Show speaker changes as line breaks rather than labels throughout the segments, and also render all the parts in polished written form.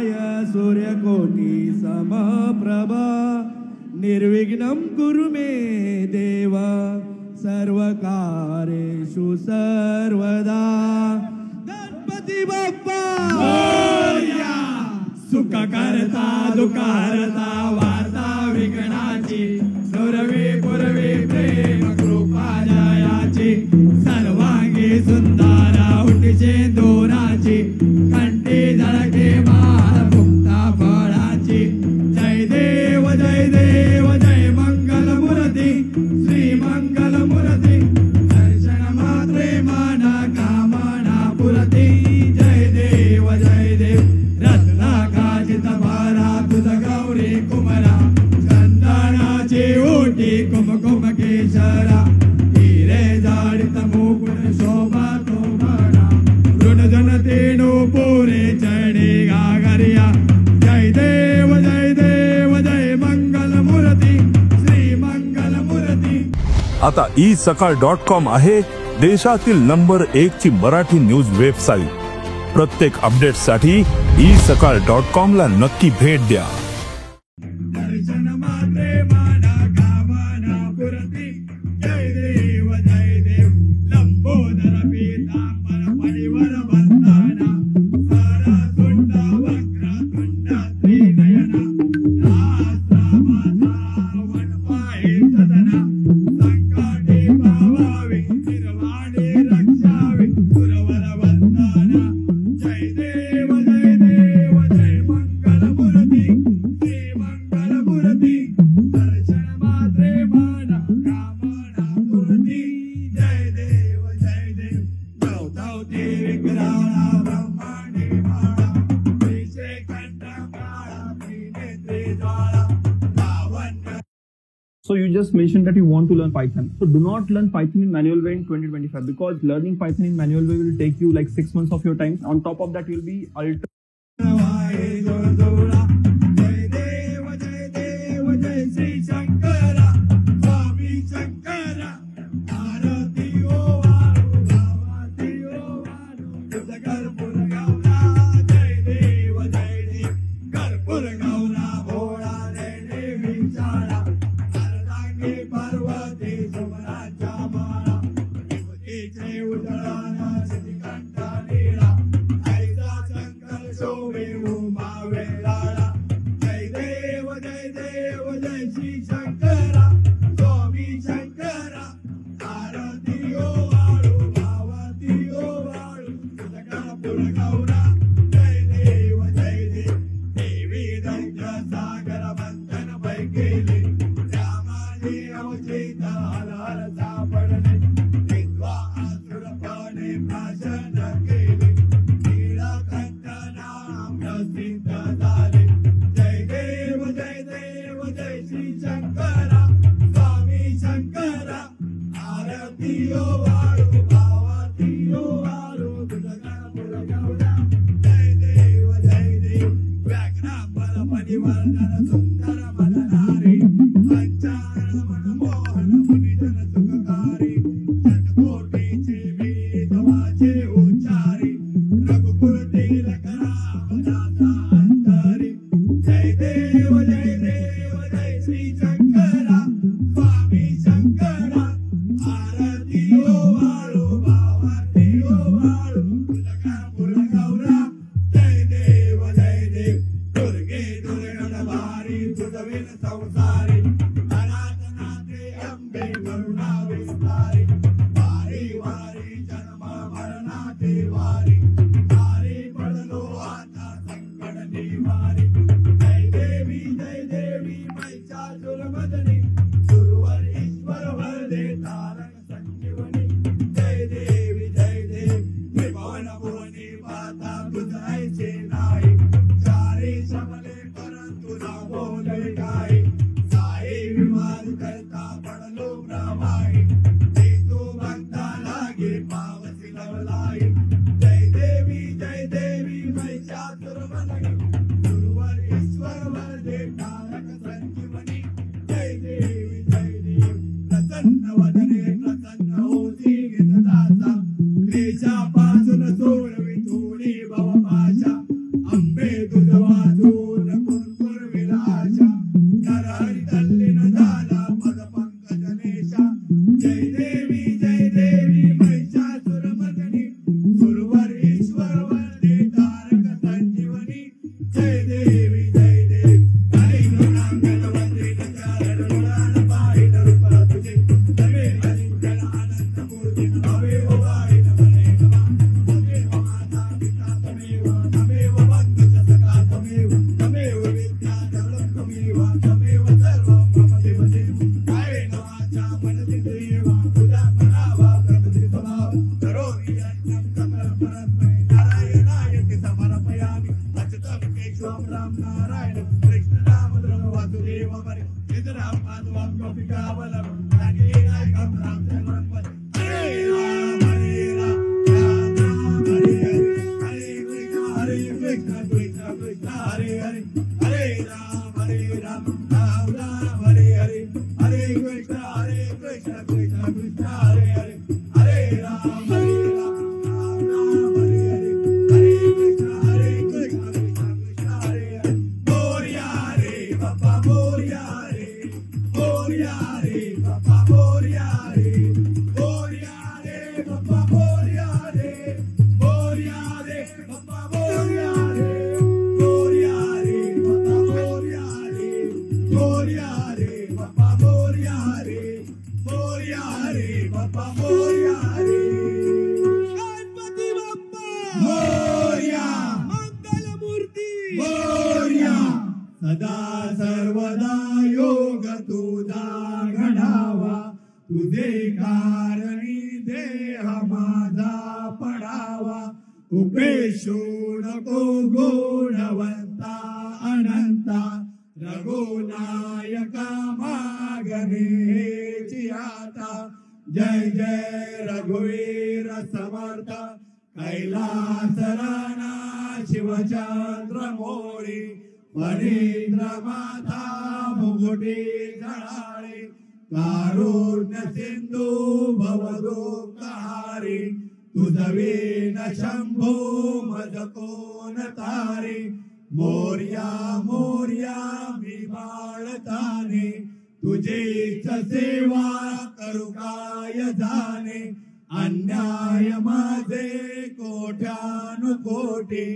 समप्रभाय सूर्यकोटि समप्रभा निर्विघ्नं कुरु मे देव सर्वकार्येषु सर्वदा. गणपती बाप्पा मोरया. सुख करता दुःख हरता वार्ता विघ्नाची सुरवी पुरवी प्रेम कृपा जयाची सर्वांगी सुंदर उठीचे दोराची कंठी झळके माळ मुक्ता फळाची. जय देव जय देव जय मंगल मूर्ती श्री मंगल मूर्ती दर्शन मात्रे मन कामना पुरती. जय देव रत्नाकाजित भारा तुझ गौरी कुमरा चंदनाची ओटी कुमकुम केशरा हिरे जाडित मुकुट शोभा तोमरा ऋण जनतेनो पुरे चढे गागरिया. जय देव जय मंगल मूर्ती श्री मंगल मूर्ती.
आता isakal.com आहे देशातील नंबर 1 ची मराठी न्यूज वेबसाईट. प्रत्येक अपडेटसाठी isakal.com ला नक्की भेट द्या.
दर्शन मात्रे माना कामना पुरती. जय देव लंबोदर पीतांबर परिवर बंधना सारा तुंड वक्र तुंड त्रिनयना राष्ट्रमाता वनपाये सदना संकटे पावावे निर्वाणे रक्षावे सुरवर वंदना. जय देव जय मंगल मूर्ती श्री मंगल मूर्ती दर्शन मात्रे माना कामना पुरती. जय देव गौतवती विग्रहाला ब्रह्मांडी माळा विषय कंठ काळा त्रिनेत्री ज्वाळा लावण्य.
So you just mentioned that you want to learn Python. So do not learn Python in manual way in 2025 because learning Python in manual way will take you like 6 months of your time. On top of that, you'll be ultra.
जय देव जय श्री शंकरा स्वामी शंकरा आरती ओ वाळू भावाती ओ वाळू तुझ कर्पूर गौरा. जय देव कर्पूर गौरा भोळा रे देवी चाळा अर्धांगी पर्वती सुमनाच्या माळा विभूतीचे उजळाना श्रीकंठ लीळा ऐसा शंकर शोभे उमा वेळाळा. जय देव जय श्री शंकरा स्वामी शंकरा आरती ओ वाळू भावाती ओ वाळू तुझ कर्पूर गौरा. जय देव देवी दैत्य सागर बंधन पैकेले रामाने अवचित हर हर सापडले विद्वा असुरपणे भाषण केले नीलकंठ नाम प्रसिद्ध झाले. जय देव जय श्री शंकरा स्वामी शंकरा आरती ओ वाळू भावाती ओ वाळू तुझ कर्पूर गौरा. जय देव व्याघ्रांबर परिवर्धन सुंदर मननारी पंचारण मनमोहन मुनिजन सुखकारी शतकोटीचे वेद वाचे उच्चारी रघुकुल तिलक रामदासा अंतरी. जय देव जय श्री शंकरा स्वामी शंकरा आरती ओ वाळू भावाती ओ वाळू तुझ कर्पूर गौरा. जय देव दुर्गे दुर्गण भारी तुझविन संसारी अनाथनाथे अंबे करुणा विस्तारी वारी वारी जन्म मरणाचे वारी सारी पडलो आता संकट निवारी. जय देवी महिषासुरमर्दिनी सुरवर ईश्वर वरदे तारक संजीवनी. जय देवी विभवन भुवनी पाता तुझ ऐसे नाही सारे सबले परंतु ना बोले काही साई विवाद करता पडलो प्रवाही ते तू भक्ता लागे पावसी लवलाई. जय सदा सर्वदा योग तुझा घडावा, तुझे कारणी देह माझा पडावा. उपेशो नको गुणवंता अनंता, रघुनायका मागणेची आता. जय जय रघुवीर समर्थ, कैलास राणा शिवचंद्र मोरी. फणींद्र माथा मुकुटी झळाळी, कारुण्य सिंधू भवदुःखहारी. तुझवीन शंभो मज कोण तारी. मोर्या मोर्या मी बाळताने, तुझीच सेवा करू काय जाणे. अन्याय माझे कोट्यानुकोटी,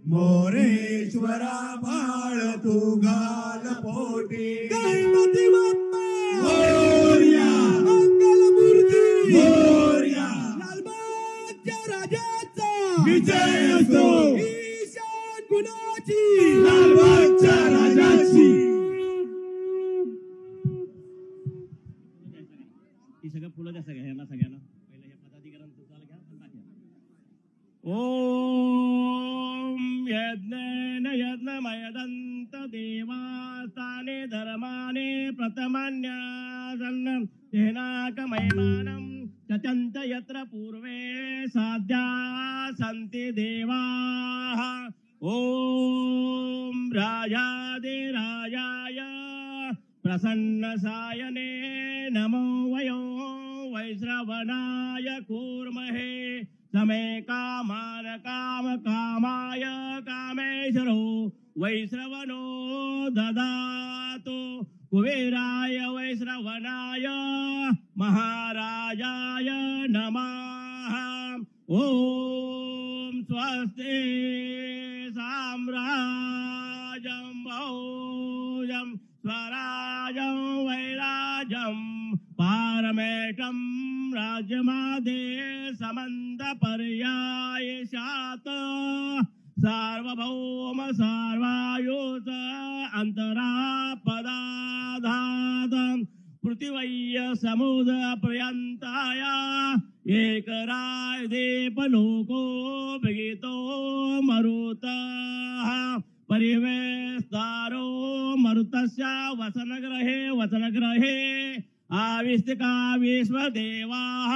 मोरेश्वरा बाळ तू घाल पोटी. गणपती बाप्पा मोरया, मंगलमूर्ती मोरया. लालबागच्या राजाचा विजय असो, ईशान गुणाची लालबागच्या राजाची.
ही सगळं फुलं द्या सगळ्यांना पहिलं हे पदाधिकाऱ्यांचं चाल घ्या. ओम यज्ञेन यज्ञमयदंत देवास्ताने धर्माने प्रथमान्यासन्न तेनाकमयमानं चचन्त यत्र पूर्वे साध्या सन्ति देवाः. ओम राजाधिराजाय प्रसन्नसायने नमो वयो वैश्रवणाय कूर्महे. समे कामान काम कामाय कामेश्वरो वैश्रवणो ददातु. कुबेराय वैश्रवणाय महाराजाय नमः. ओम स्वस्ति साम्राज्यं भोजं स्वराजं वैराजं पारमेशं राज्यमादे समन्त पर्याय शात. सार्वभौम सार्वायुष अंतरापदाधात. पृथिवय्य समुद्र पर्यंताय एकराय दीपलोको भगितो मरुतः. परिवेस्तारो मरुतस्य वसनग्रहे आविष्टिका विश्वदेवाः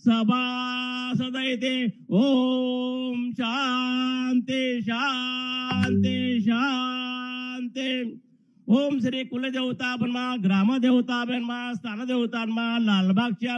सभासदैते. ओम शांति शांति शांति. ओम श्री कुलदेवता ब्रह्मा, ग्रामदेवता ब्रह्मा, स्थानदेवता ब्रह्मा, लालबागच्या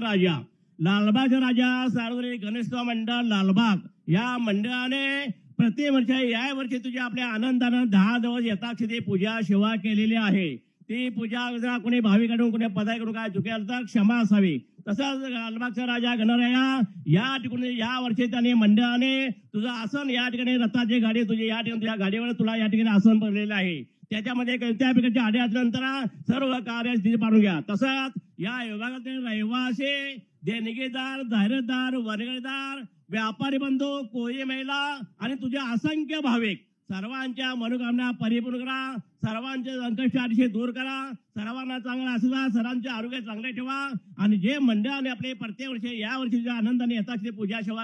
राजा सार्वजनिक गणेश मंडळ लालबाग या मंडळाने प्रतिवर्षी या वर्षी तुझ्या आपल्या आनंदानं 10 दिवस यथाक्षिती पूजा सेवा केलेली आहे. ती पूजा कोणी भाविकडून कोणी पदाकडून काय चुकेल तर क्षमा असावी. तसंच लालबागचा राजा गणराया या ठिकाणी या वर्षी त्याने मंडळाने तुझं आसन या ठिकाणी रथाची गाडी तुझी या ठिकाणी तुझ्या गाडीवर तुला या ठिकाणी आसन पडलेलं आहे. त्याच्यामध्ये कोणत्या प्रकारच्या आडी असल्यानंतर सर्व कार्य स्थिती पाडून घ्या. तसंच या विभागातील रहिवासी, देणगीदार, धैर्यदार, वर्गदार, व्यापारी बंधू, कोळी महिला आणि तुझे असंख्य भाविक सर्वांच्या मनोकामना परिपूर्ण करा. सर्वांचे संकष्ट आदिशी दूर करा. सर्वांना चांगला आशीर्वाद, सर्वांचे आरोग्य चांगले ठेवा. आणि जे मंडळाने आपले प्रत्येक वर्षी या वर्षीच्या आनंदाने यथाक्षिती पूजा सेवा.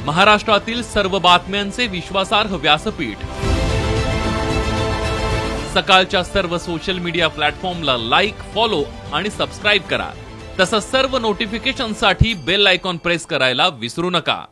महाराष्ट्रातील सर्व बातम्यांचे विश्वासार्ह व्यासपीठ सकाळच्या सर्व सोशल मीडिया प्लॅटफॉर्मला लाईक, फॉलो आणि सबस्क्राईब करा. तसंच सर्व नोटिफिकेशनसाठी बेल आयकॉन प्रेस करायला विसरू नका.